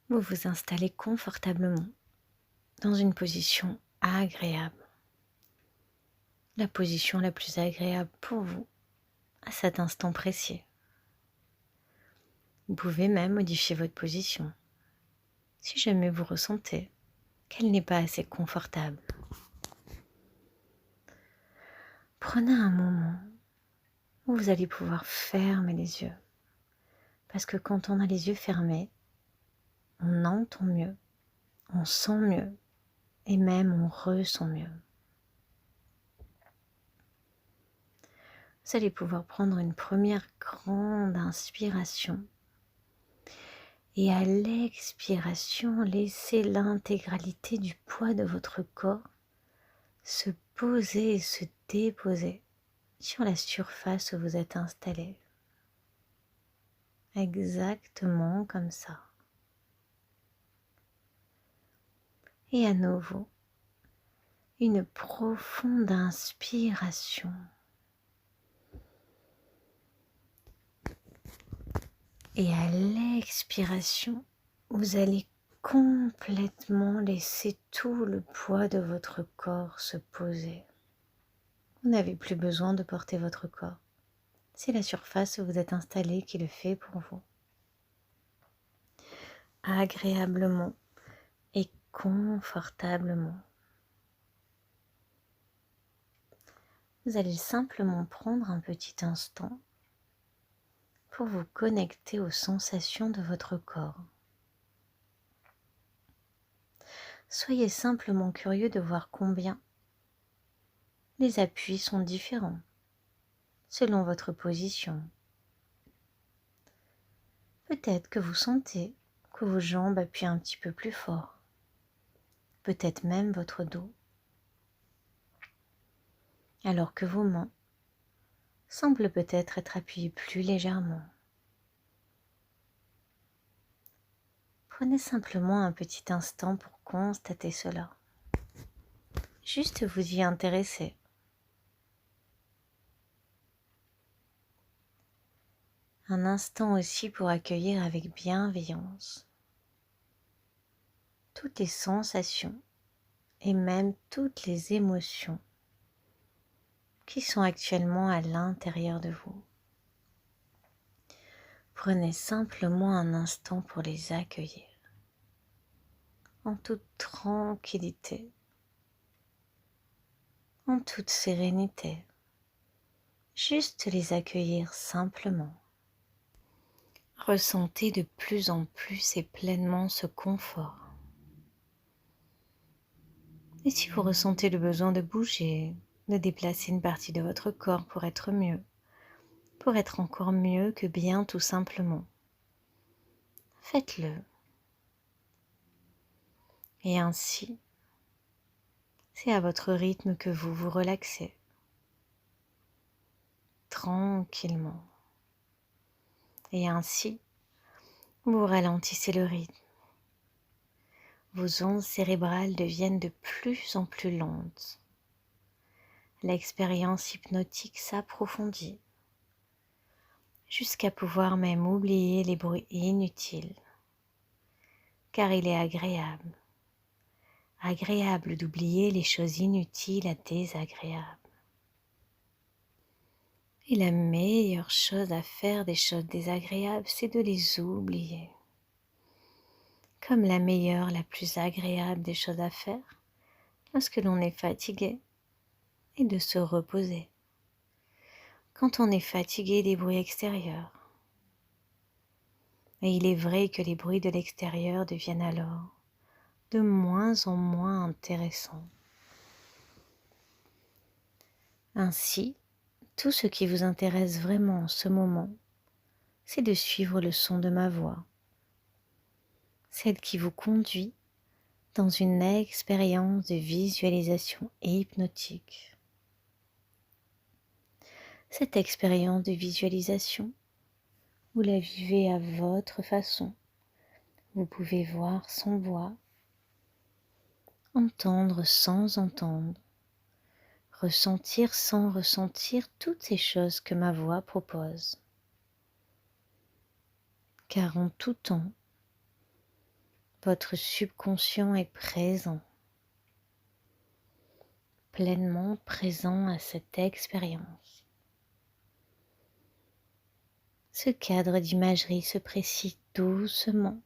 vous vous installez confortablement dans une position agréable, la position la plus agréable pour vous à cet instant précis. Vous pouvez même modifier votre position si jamais vous ressentez qu'elle n'est pas assez confortable. Prenez un moment où vous allez pouvoir fermer les yeux, parce que quand on a les yeux fermés, on entend mieux, on sent mieux et même on ressent mieux. Vous allez pouvoir prendre une première grande inspiration et à l'expiration, laissez l'intégralité du poids de votre corps se poser et se déposer sur la surface où vous êtes installé. Exactement comme ça. Et à nouveau, une profonde inspiration. Et à l'expiration, vous allez complètement laisser tout le poids de votre corps se poser. Vous n'avez plus besoin de porter votre corps. C'est la surface où vous êtes installé qui le fait pour vous. Agréablement et confortablement. Vous allez simplement prendre un petit instant pour vous connecter aux sensations de votre corps. Soyez simplement curieux de voir combien les appuis sont différents selon votre position. Peut-être que vous sentez que vos jambes appuient un petit peu plus fort, peut-être même votre dos, alors que vos mains semblent peut-être être appuyées plus légèrement. Prenez simplement un petit instant pour constater cela. Juste vous y intéresser. Un instant aussi pour accueillir avec bienveillance toutes les sensations et même toutes les émotions qui sont actuellement à l'intérieur de vous. Prenez simplement un instant pour les accueillir en toute tranquillité, en toute sérénité. Juste les accueillir simplement. Ressentez de plus en plus et pleinement ce confort. Et si vous ressentez le besoin de bouger, de déplacer une partie de votre corps pour être mieux, pour être encore mieux que bien tout simplement, faites-le. Et ainsi, c'est à votre rythme que vous vous relaxez, tranquillement. Et ainsi, vous ralentissez le rythme. Vos ondes cérébrales deviennent de plus en plus lentes. L'expérience hypnotique s'approfondit jusqu'à pouvoir même oublier les bruits inutiles, car il est agréable d'oublier les choses inutiles à désagréables. Et la meilleure chose à faire des choses désagréables, c'est de les oublier. Comme la meilleure, la plus agréable des choses à faire, lorsque l'on est fatigué, est de se reposer. Quand on est fatigué des bruits extérieurs. Et il est vrai que les bruits de l'extérieur deviennent alors de moins en moins intéressants. Ainsi, tout ce qui vous intéresse vraiment en ce moment, c'est de suivre le son de ma voix, celle qui vous conduit dans une expérience de visualisation hypnotique. Cette expérience de visualisation, vous la vivez à votre façon. Vous pouvez voir sans voix, entendre sans entendre, ressentir sans ressentir toutes ces choses que ma voix propose. Car en tout temps, Votre subconscient est présent, pleinement présent à cette expérience. Ce cadre d'imagerie se précise doucement.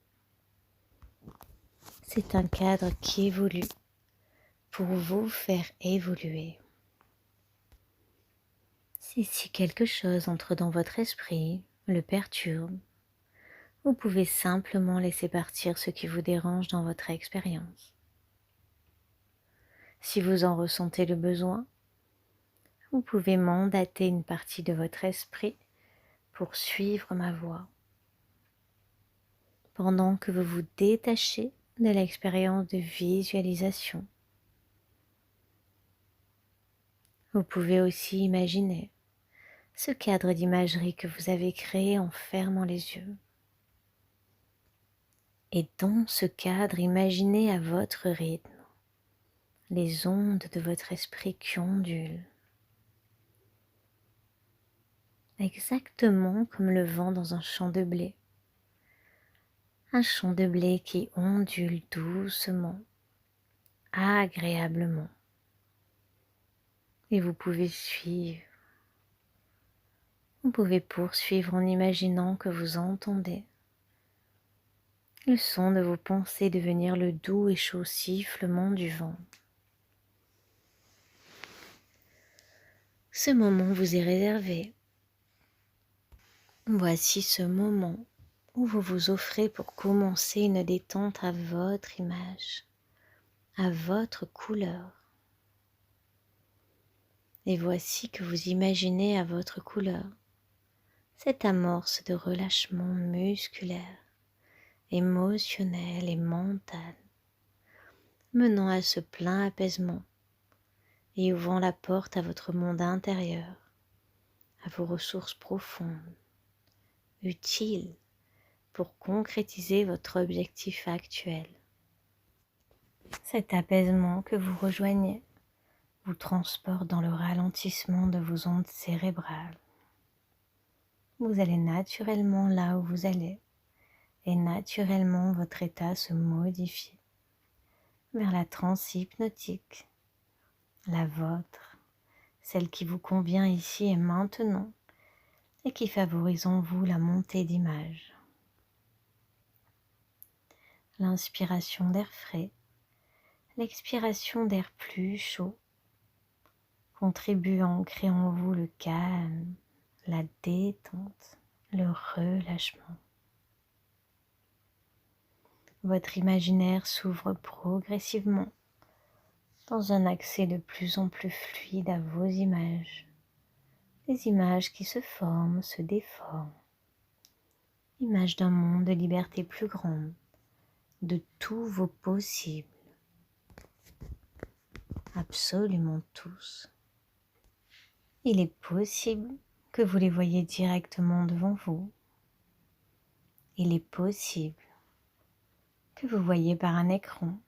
C'est un cadre qui évolue pour vous faire évoluer. Si quelque chose entre dans votre esprit, le perturbe, vous pouvez simplement laisser partir ce qui vous dérange dans votre expérience. Si vous en ressentez le besoin, vous pouvez mandater une partie de votre esprit pour suivre ma voix, pendant que vous vous détachez de l'expérience de visualisation. Vous pouvez aussi imaginer ce cadre d'imagerie que vous avez créé en fermant les yeux. Et dans ce cadre, imaginez à votre rythme les ondes de votre esprit qui ondulent, exactement comme le vent dans un champ de blé. Un champ de blé qui ondule doucement, agréablement. Et vous pouvez suivre. Vous pouvez poursuivre en imaginant que vous entendez le son de vos pensées devenir le doux et chaud sifflement du vent. Ce moment vous est réservé. Voici ce moment où vous vous offrez pour commencer une détente à votre image, à votre couleur. Et voici que vous imaginez à votre couleur cette amorce de relâchement musculaire, émotionnel et mental, menant à ce plein apaisement et ouvrant la porte à votre monde intérieur, à vos ressources profondes, utiles pour concrétiser votre objectif actuel. Cet apaisement que vous rejoignez vous transporte dans le ralentissement de vos ondes cérébrales. Vous allez naturellement là où vous allez et naturellement votre état se modifie vers la transe hypnotique, la vôtre, celle qui vous convient ici et maintenant et qui favorise en vous la montée d'images. L'inspiration d'air frais, l'expiration d'air plus chaud contribue à ancrer en vous le calme, la détente, le relâchement. Votre imaginaire s'ouvre progressivement dans un accès de plus en plus fluide à vos images. Des images qui se forment, se déforment. Images d'un monde de liberté plus grande, de tous vos possibles. Absolument tous. Il est possible que vous les voyez directement devant vous. Il est possible que vous voyez par un écran,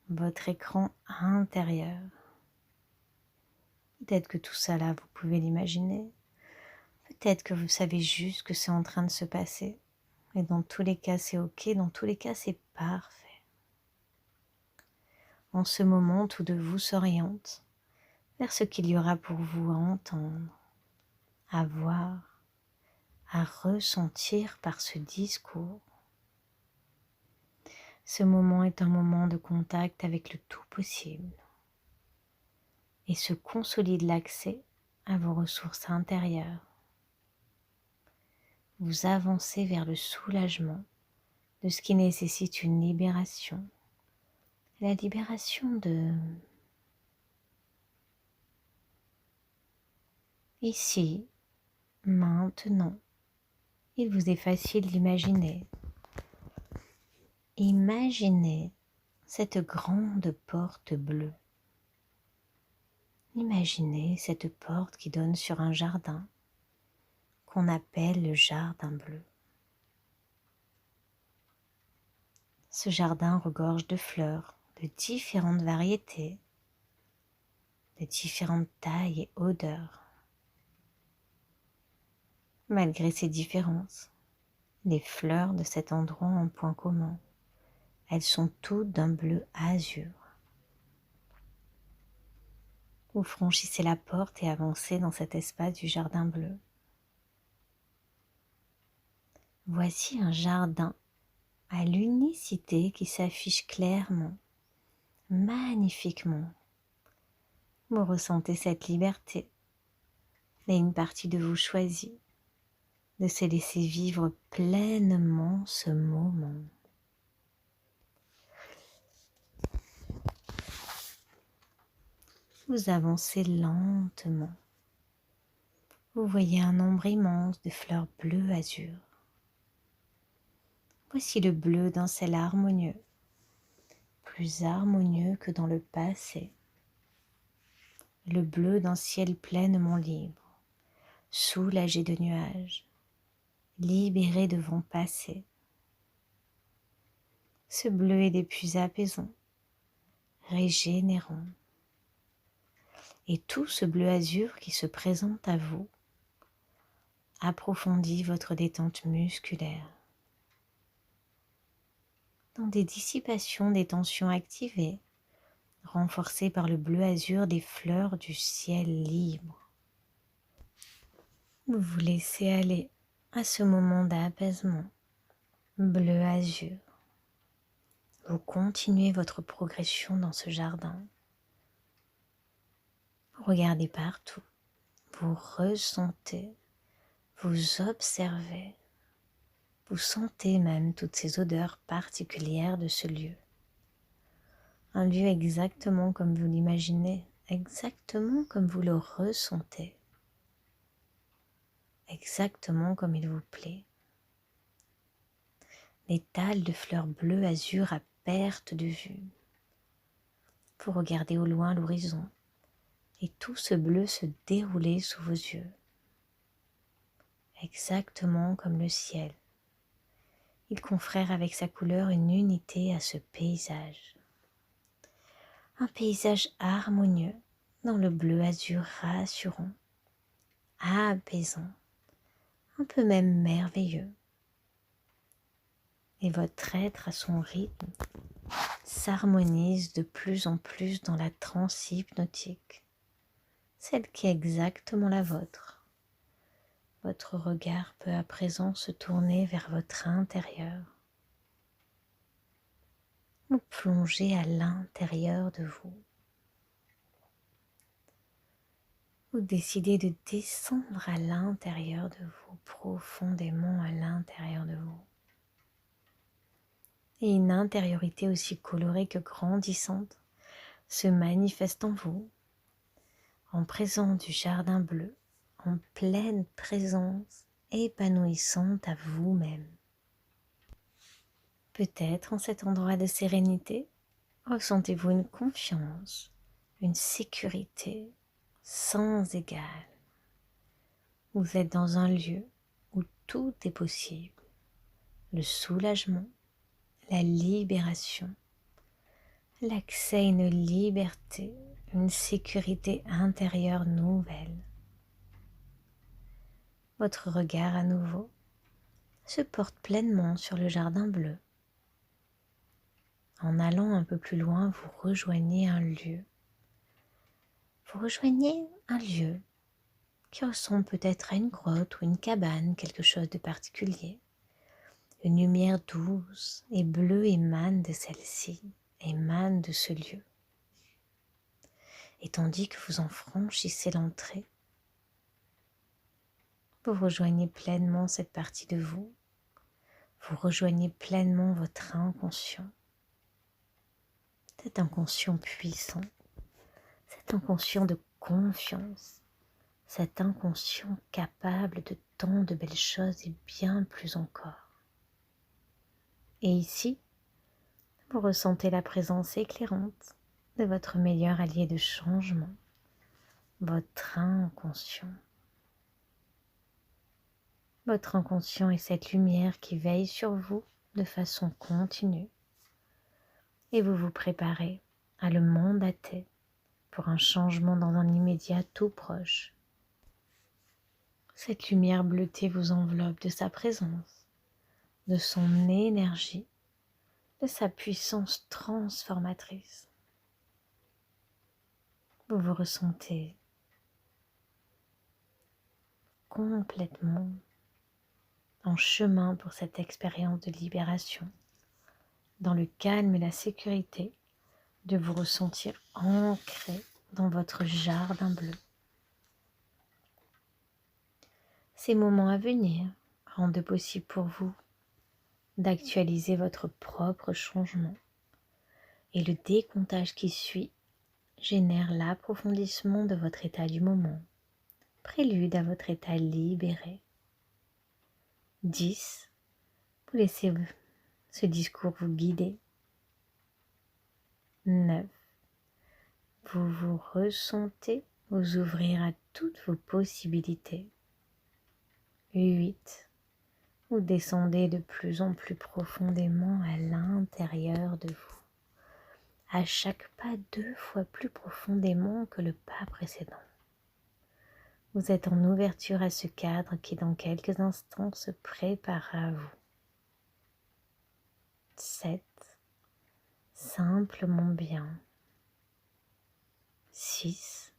votre écran intérieur. Peut-être que tout ça là, vous pouvez l'imaginer. Peut-être que vous savez juste que c'est en train de se passer. Et dans tous les cas, c'est ok. Dans tous les cas, c'est parfait. En ce moment, tout de vous s'oriente vers ce qu'il y aura pour vous à entendre, à voir, à ressentir par ce discours. Ce moment est un moment de contact avec le tout possible et se consolide l'accès à vos ressources intérieures. Vous avancez vers le soulagement de ce qui nécessite une libération. La libération de ici, maintenant. Il vous est facile d'imaginer. Imaginez cette grande porte bleue. Imaginez cette porte qui donne sur un jardin qu'on appelle le jardin bleu. Ce jardin regorge de fleurs de différentes variétés, de différentes tailles et odeurs. Malgré ces différences, les fleurs de cet endroit ont un point commun. Elles sont toutes d'un bleu azur. Vous franchissez la porte et avancez dans cet espace du jardin bleu. Voici un jardin à l'unicité qui s'affiche clairement, magnifiquement. Vous ressentez cette liberté et une partie de vous choisit de se laisser vivre pleinement ce moment. Vous avancez lentement. Vous voyez un nombre immense de fleurs bleues azur. Voici le bleu d'un ciel harmonieux, plus harmonieux que dans le passé. Le bleu d'un ciel pleinement libre, soulagé de nuages, libéré de vents passés. Ce bleu est des plus apaisants, régénérant. Et tout ce bleu azur qui se présente à vous approfondit votre détente musculaire. Dans des dissipations des tensions activées, renforcées par le bleu azur des fleurs du ciel libre. Vous vous laissez aller à ce moment d'apaisement bleu azur. Vous continuez votre progression dans ce jardin. Vous regardez partout, vous ressentez, vous observez, vous sentez même toutes ces odeurs particulières de ce lieu. Un lieu exactement comme vous l'imaginez, exactement comme vous le ressentez, exactement comme il vous plaît. Des thalles de fleurs bleues azur à perte de vue. Vous regardez au loin l'horizon et tout ce bleu se dérouler sous vos yeux, exactement comme le ciel. Il confère avec sa couleur une unité à ce paysage. Un paysage harmonieux dans le bleu azur rassurant, apaisant, un peu même merveilleux. Et votre être à son rythme s'harmonise de plus en plus dans la transe hypnotique, celle qui est exactement la vôtre. Votre regard peut à présent se tourner vers votre intérieur. Vous plongez à l'intérieur de vous. Vous décidez de descendre à l'intérieur de vous, profondément à l'intérieur de vous. Et une intériorité aussi colorée que grandissante se manifeste en vous, en présence du jardin bleu, en pleine présence épanouissante à vous-même. Peut-être en cet endroit de sérénité, ressentez-vous une confiance, une sécurité sans égale. Vous êtes dans un lieu où tout est possible. Le soulagement, la libération, l'accès à une liberté, une sécurité intérieure nouvelle. Votre regard à nouveau se porte pleinement sur le jardin bleu. En allant un peu plus loin, vous rejoignez un lieu. Vous rejoignez un lieu qui ressemble peut-être à une grotte ou une cabane, quelque chose de particulier. Une lumière douce et bleue émane de celle-ci, émane de ce lieu. Et tandis que vous en franchissez l'entrée, vous rejoignez pleinement cette partie de vous. Vous rejoignez pleinement votre inconscient. Cet inconscient puissant, cet inconscient de confiance, cet inconscient capable de tant de belles choses et bien plus encore. Et ici, vous ressentez la présence éclairante de votre meilleur allié de changement, votre inconscient. Votre inconscient est cette lumière qui veille sur vous de façon continue. Et vous vous préparez à le mandater pour un changement dans un immédiat tout proche. Cette lumière bleutée vous enveloppe de sa présence, de son énergie, de sa puissance transformatrice. Vous vous ressentez complètement en chemin pour cette expérience de libération, dans le calme et la sécurité de vous ressentir ancré dans votre jardin bleu. Ces moments à venir rendent possible pour vous d'actualiser votre propre changement et le décomptage qui suit génère l'approfondissement de votre état du moment, prélude à votre état libéré. 10. Vous laissez ce discours vous guider. 9. Vous vous ressentez vous ouvrir à toutes vos possibilités. 8. Vous descendez de plus en plus profondément à l'intérieur de vous, à chaque pas 2 fois plus profondément que le pas précédent. Vous êtes en ouverture à ce cadre qui dans quelques instants se préparera à vous. 7. Simplement bien. 6.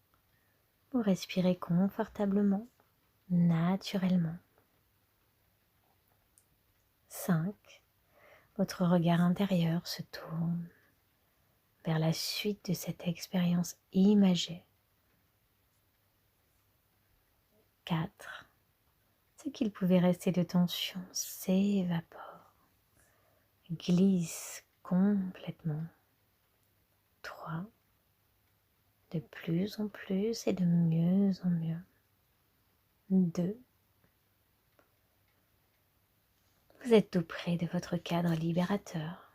Vous respirez confortablement, naturellement. 5. Votre regard intérieur se tourne vers la suite de cette expérience imagée. 4. Ce qu'il pouvait rester de tension s'évapore, glisse complètement. 3. De plus en plus et de mieux en mieux. 2. Vous êtes tout près de votre cadre libérateur.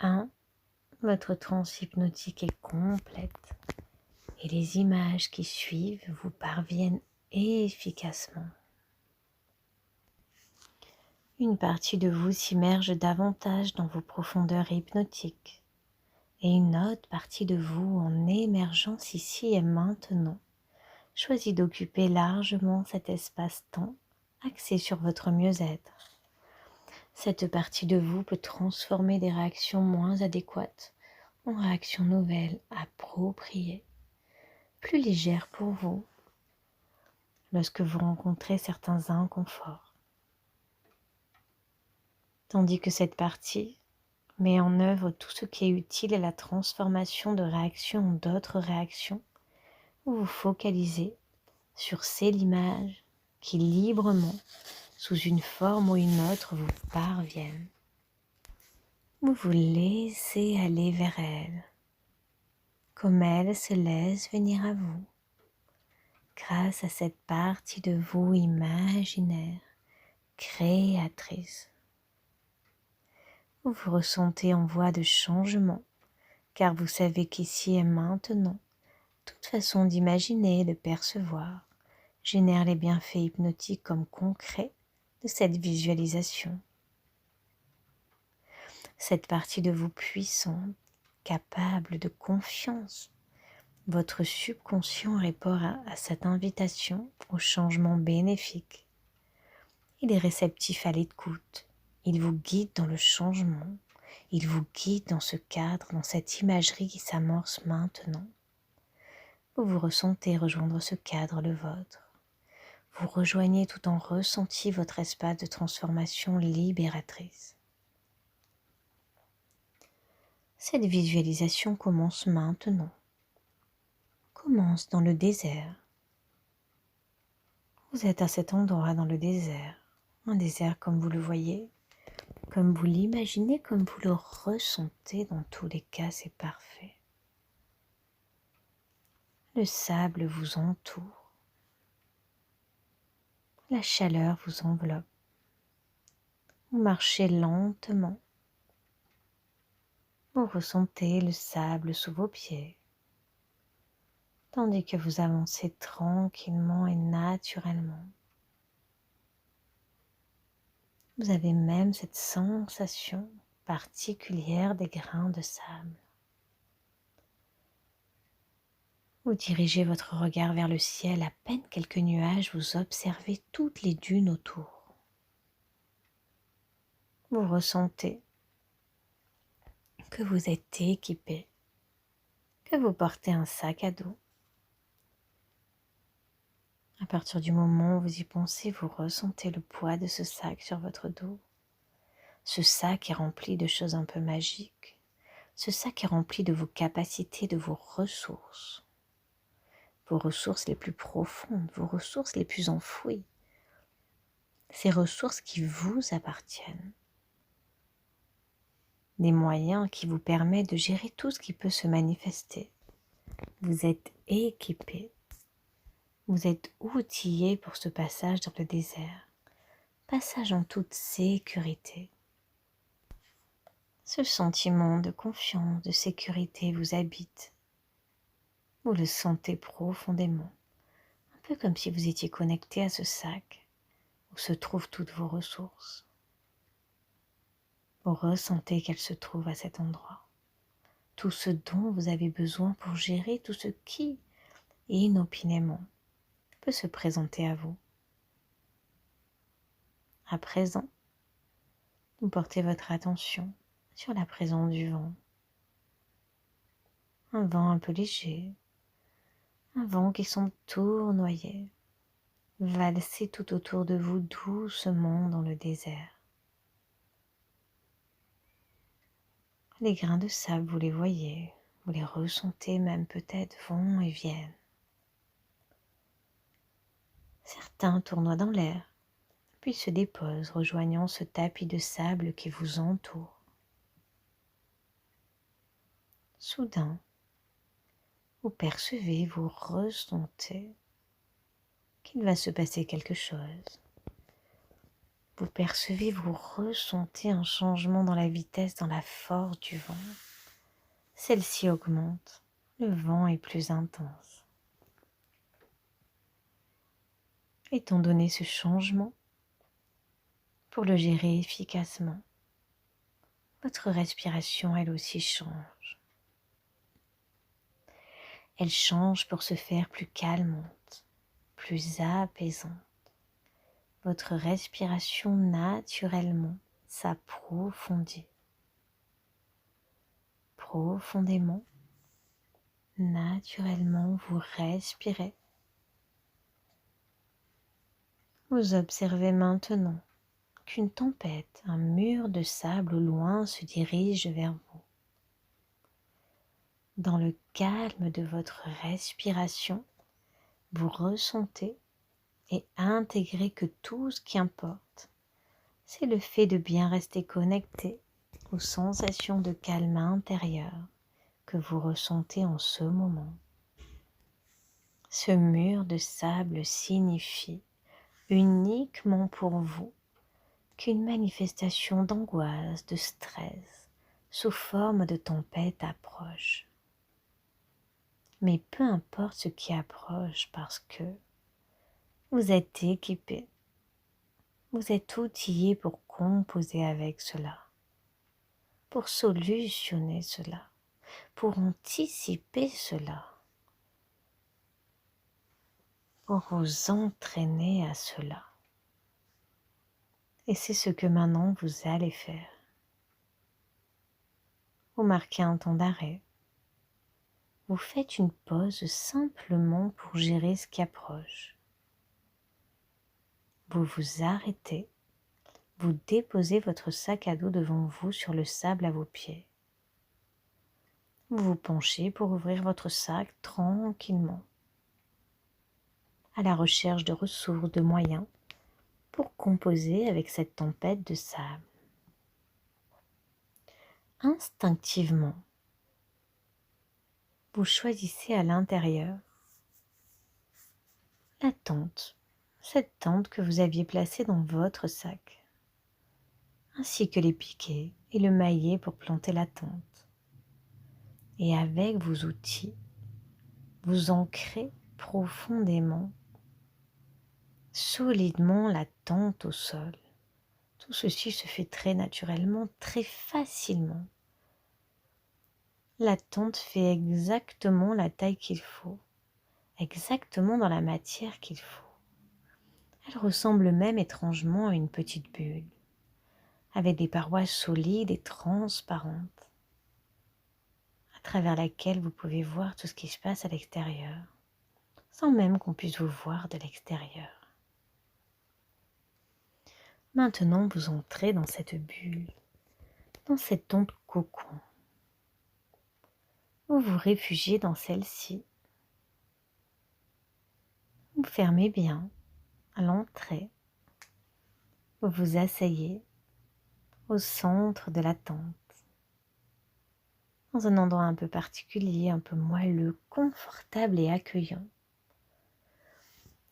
1. Votre transe hypnotique est complète et les images qui suivent vous parviennent efficacement. Une partie de vous s'immerge davantage dans vos profondeurs hypnotiques et une autre partie de vous, en émergence ici et maintenant, choisit d'occuper largement cet espace-temps axé sur votre mieux-être. Cette partie de vous peut transformer des réactions moins adéquates en réactions nouvelles, appropriées, plus légères pour vous lorsque vous rencontrez certains inconforts. Tandis que cette partie met en œuvre tout ce qui est utile à la transformation de réactions en d'autres réactions, vous vous focalisez sur celles images qui librement, sous une forme ou une autre, vous parviennent. Vous vous laissez aller vers elles, comme elles se laissent venir à vous, grâce à cette partie de vous imaginaire, créatrice. Vous vous ressentez en voie de changement, car vous savez qu'ici et maintenant, toute façon d'imaginer et de percevoir génère les bienfaits hypnotiques comme concrets de cette visualisation. Cette partie de vous puissante, capable de confiance, votre subconscient répond à cette invitation au changement bénéfique. Il est réceptif à l'écoute, il vous guide dans le changement, il vous guide dans ce cadre, dans cette imagerie qui s'amorce maintenant. Vous vous ressentez rejoindre ce cadre, le vôtre. Vous rejoignez tout en ressentant votre espace de transformation libératrice. Cette visualisation commence maintenant. Commence dans le désert. Vous êtes à cet endroit dans le désert, un désert comme vous le voyez, comme vous l'imaginez, comme vous le ressentez, dans tous les cas c'est parfait. Le sable vous entoure, la chaleur vous enveloppe. Vous marchez lentement, vous ressentez le sable sous vos pieds, tandis que vous avancez tranquillement et naturellement. Vous avez même cette sensation particulière des grains de sable. Vous dirigez votre regard vers le ciel, à peine quelques nuages, vous observez toutes les dunes autour. Vous ressentez que vous êtes équipé, que vous portez un sac à dos. À partir du moment où vous y pensez, vous ressentez le poids de ce sac sur votre dos. Ce sac est rempli de choses un peu magiques. Ce sac est rempli de vos capacités, de vos ressources les plus profondes, vos ressources les plus enfouies. Ces ressources qui vous appartiennent. Des moyens qui vous permettent de gérer tout ce qui peut se manifester. Vous êtes équipé. Vous êtes outillé pour ce passage dans le désert. Passage en toute sécurité. Ce sentiment de confiance, de sécurité vous habite. Vous le sentez profondément, un peu comme si vous étiez connecté à ce sac où se trouvent toutes vos ressources. Vous ressentez qu'elles se trouvent à cet endroit. Tout ce dont vous avez besoin pour gérer tout ce qui, inopinément, peut se présenter à vous. À présent, vous portez votre attention sur la présence du vent. Un vent un peu léger, un vent qui semble tournoyer, valser tout autour de vous doucement dans le désert. Les grains de sable, vous les voyez, vous les ressentez même peut-être vont et viennent. Certains tournoient dans l'air, puis se déposent, rejoignant ce tapis de sable qui vous entoure. Soudain, vous percevez, vous ressentez qu'il va se passer quelque chose. Vous percevez, vous ressentez un changement dans la vitesse, dans la force du vent. Celle-ci augmente, le vent est plus intense. Étant donné ce changement, pour le gérer efficacement, votre respiration elle aussi change. Elle change pour se faire plus calmante, plus apaisante. Votre respiration naturellement s'approfondit. Profondément, naturellement, vous respirez. Vous observez maintenant qu'une tempête, un mur de sable au loin se dirige vers vous. Dans le calme de votre respiration, vous ressentez et intégrez que tout ce qui importe, c'est le fait de bien rester connecté aux sensations de calme intérieur que vous ressentez en ce moment. Ce mur de sable signifie uniquement pour vous qu'une manifestation d'angoisse, de stress, sous forme de tempête approche. Mais peu importe ce qui approche parce que vous êtes équipé, vous êtes outillé pour composer avec cela, pour solutionner cela, pour anticiper cela, pour vous entraîner à cela. Et c'est ce que maintenant vous allez faire. Vous marquez un temps d'arrêt. Vous faites une pause simplement pour gérer ce qui approche. Vous vous arrêtez, vous déposez votre sac à dos devant vous sur le sable à vos pieds. Vous vous penchez pour ouvrir votre sac tranquillement, à la recherche de ressources, de moyens pour composer avec cette tempête de sable. Instinctivement, vous choisissez à l'intérieur la tente, cette tente que vous aviez placée dans votre sac, ainsi que les piquets et le maillet pour planter la tente. Et avec vos outils, vous ancrez profondément, solidement la tente au sol. Tout ceci se fait très naturellement, très facilement. La tente fait exactement la taille qu'il faut, exactement dans la matière qu'il faut. Elle ressemble même étrangement à une petite bulle, avec des parois solides et transparentes. à travers laquelle vous pouvez voir tout ce qui se passe à l'extérieur, sans même qu'on puisse vous voir de l'extérieur. Maintenant, vous entrez dans cette bulle, dans cette onde cocon. Vous vous réfugiez dans celle-ci. Vous fermez bien à l'entrée. Vous vous asseyez au centre de la tente, dans un endroit un peu particulier, un peu moelleux, confortable et accueillant.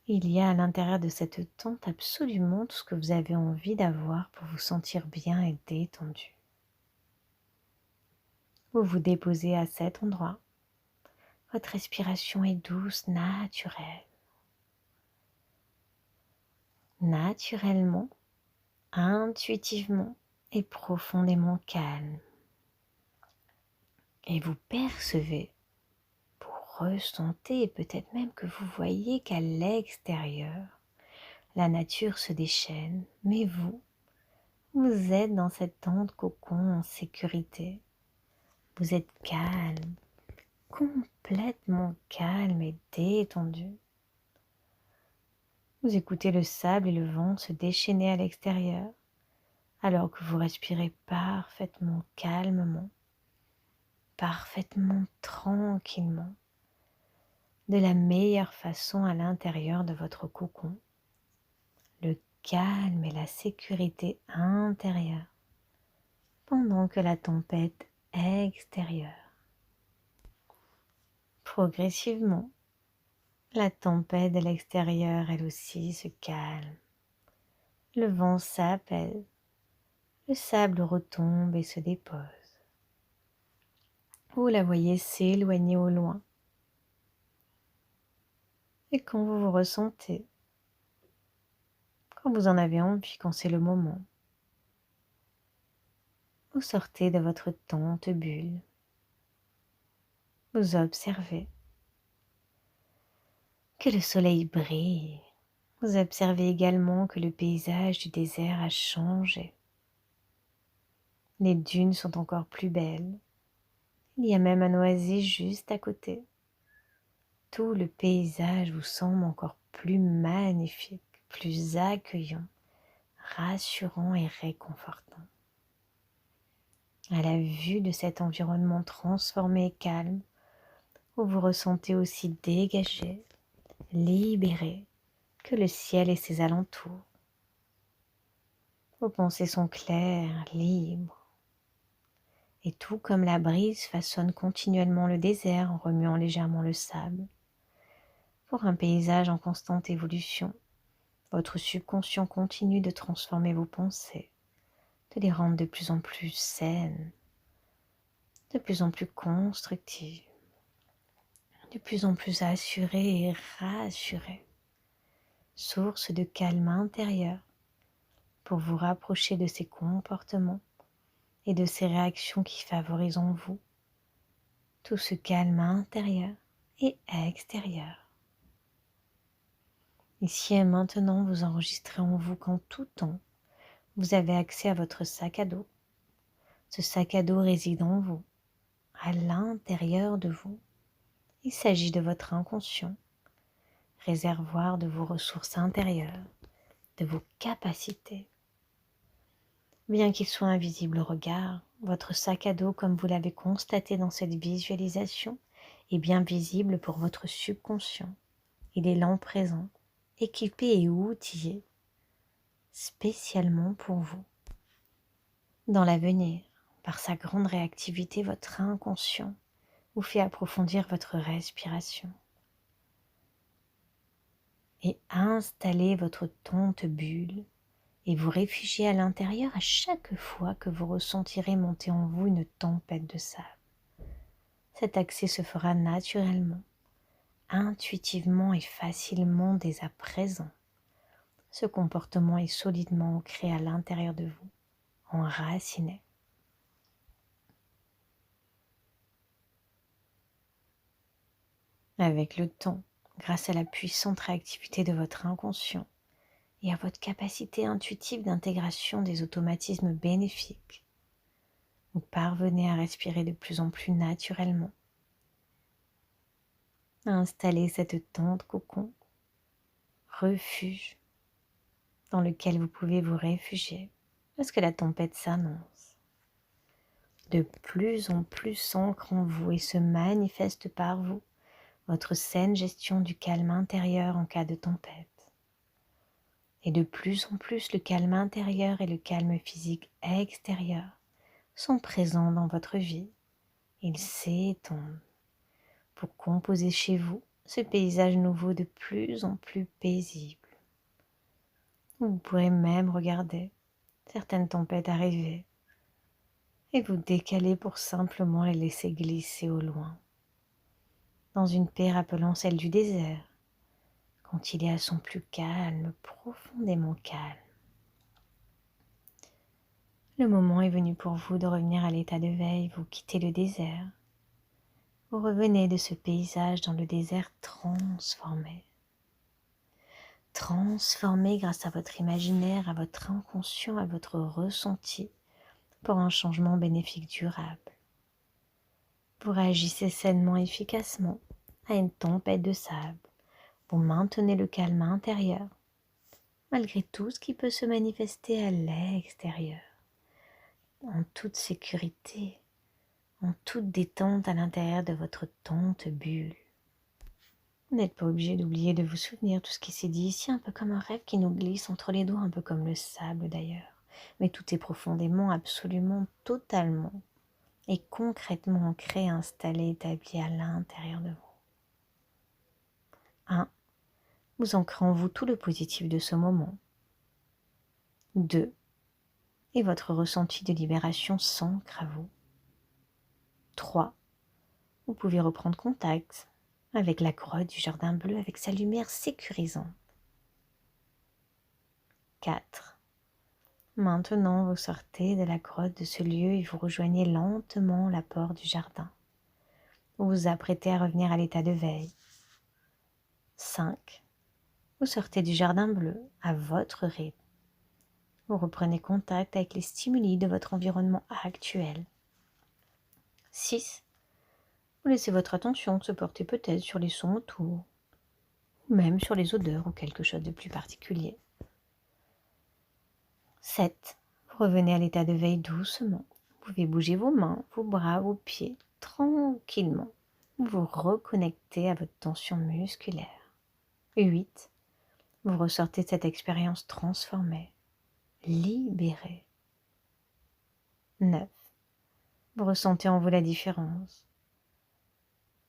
Il y a à l'intérieur de cette tente absolument tout ce que vous avez envie d'avoir pour vous sentir bien et détendu. Vous vous déposez à cet endroit. Votre respiration est douce, naturelle. Naturellement, intuitivement et profondément calme. Et vous percevez, vous ressentez et peut-être même que vous voyez qu'à l'extérieur, la nature se déchaîne, mais vous êtes dans cette tente cocon en sécurité. Vous êtes calme, complètement calme et détendu. Vous écoutez le sable et le vent se déchaîner à l'extérieur, alors que vous respirez parfaitement calmement, parfaitement tranquillement, de la meilleure façon à l'intérieur de votre cocon, le calme et la sécurité intérieure, pendant que la tempête extérieure. Progressivement, la tempête de l'extérieur, elle aussi, se calme. Le vent s'apaise, le sable retombe et se dépose. Vous la voyez s'éloigner au loin. Et quand vous vous ressentez, quand vous en avez envie, quand c'est le moment, vous sortez de votre tente bulle. Vous observez que le soleil brille. Vous observez également que le paysage du désert a changé. Les dunes sont encore plus belles. Il y a même un oasis juste à côté. Tout le paysage vous semble encore plus magnifique, plus accueillant, rassurant et réconfortant. À la vue de cet environnement transformé et calme, vous vous ressentez aussi dégagé, libéré, que le ciel et ses alentours. Vos pensées sont claires, libres. Et tout comme la brise façonne continuellement le désert en remuant légèrement le sable, pour un paysage en constante évolution, votre subconscient continue de transformer vos pensées, de les rendre de plus en plus saines, de plus en plus constructives, de plus en plus assurées et rassurées, source de calme intérieur pour vous rapprocher de ces comportements et de ces réactions qui favorisent en vous tout ce calme intérieur et extérieur. Ici et maintenant, vous enregistrez en vous qu'en tout temps, vous avez accès à votre sac à dos. Ce sac à dos réside en vous, à l'intérieur de vous. Il s'agit de votre inconscient, réservoir de vos ressources intérieures, de vos capacités. Bien qu'il soit invisible au regard, votre sac à dos, comme vous l'avez constaté dans cette visualisation, est bien visible pour votre subconscient. Il est là en présent, équipé et outillé, spécialement pour vous. Dans l'avenir, par sa grande réactivité, votre inconscient vous fait approfondir votre respiration et installer votre tente bulle et vous réfugier à l'intérieur à chaque fois que vous ressentirez monter en vous une tempête de sable. Cet accès se fera naturellement, intuitivement et facilement dès à présent. Ce comportement est solidement ancré à l'intérieur de vous, enraciné. Avec le temps, grâce à la puissante réactivité de votre inconscient et à votre capacité intuitive d'intégration des automatismes bénéfiques, Vous parvenez à respirer de plus en plus naturellement, à installer cette tente cocon, refuge, dans lequel vous pouvez vous réfugier lorsque la tempête s'annonce. De plus en plus s'ancre en vous et se manifeste par vous votre saine gestion du calme intérieur en cas de tempête. Et de plus en plus le calme intérieur et le calme physique extérieur sont présents dans votre vie. Ils s'étendent pour composer chez vous ce paysage nouveau de plus en plus paisible. Vous pourrez même regarder certaines tempêtes arriver et vous décaler pour simplement les laisser glisser au loin, dans une paix rappelant celle du désert, quand il est à son plus calme, profondément calme. Le moment est venu pour vous de revenir à l'état de veille, vous quittez le désert. Vous revenez de ce paysage dans le désert transformé. Transformé grâce à votre imaginaire, à votre inconscient, à votre ressenti, pour un changement bénéfique durable. Vous réagissez sainement et efficacement à une tempête de sable. Vous maintenez le calme intérieur, malgré tout ce qui peut se manifester à l'extérieur, en toute sécurité, en toute détente à l'intérieur de votre tente bulle. Vous n'êtes pas obligé d'oublier de vous souvenir de tout ce qui s'est dit ici, un peu comme un rêve qui nous glisse entre les doigts, un peu comme le sable d'ailleurs. Mais tout est profondément, absolument, totalement et concrètement ancré, installé, établi à l'intérieur de vous. 1. Vous ancrez en vous tout le positif de ce moment. 2. Et votre ressenti de libération s'ancre à vous. 3. Vous pouvez reprendre contact avec la grotte du jardin bleu avec sa lumière sécurisante. 4. Maintenant, vous sortez de la grotte de ce lieu et vous rejoignez lentement la porte du jardin. Vous vous apprêtez à revenir à l'état de veille. 5. Vous sortez du jardin bleu à votre rythme. Vous reprenez contact avec les stimuli de votre environnement actuel. 6. Vous laissez votre attention se porter peut-être sur les sons autour, ou même sur les odeurs ou quelque chose de plus particulier. 7. Vous revenez à l'état de veille doucement. Vous pouvez bouger vos mains, vos bras, vos pieds, tranquillement. Vous reconnectez à votre tension musculaire. 8. Vous ressortez de cette expérience transformée, libérée. 9. Vous ressentez en vous la différence,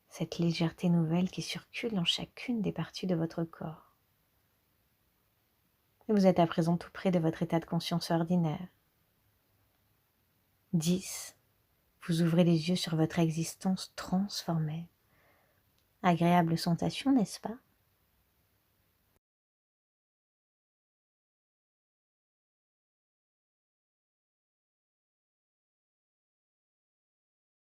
cette légèreté nouvelle qui circule dans chacune des parties de votre corps. Et vous êtes à présent tout près de votre état de conscience ordinaire. 10. Vous ouvrez les yeux sur votre existence transformée. Agréable sensation, n'est-ce pas?